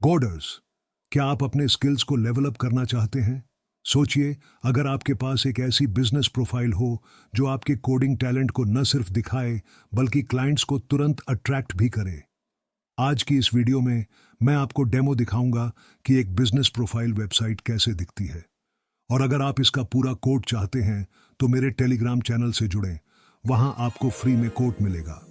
Coders, क्या आप अपने स्किल्स को लेवल अप करना चाहते हैं? सोचिए, अगर आपके पास एक ऐसी बिजनेस प्रोफाइल हो जो आपके कोडिंग टैलेंट को न सिर्फ दिखाए बल्कि क्लाइंट्स को तुरंत अट्रैक्ट भी करे। आज की इस वीडियो में मैं आपको डेमो दिखाऊंगा कि एक बिजनेस प्रोफाइल वेबसाइट कैसे दिखती है। और अगर आप इसका पूरा कोड चाहते हैं तो मेरे टेलीग्राम चैनल से जुड़ें, वहां आपको फ्री में कोड मिलेगा।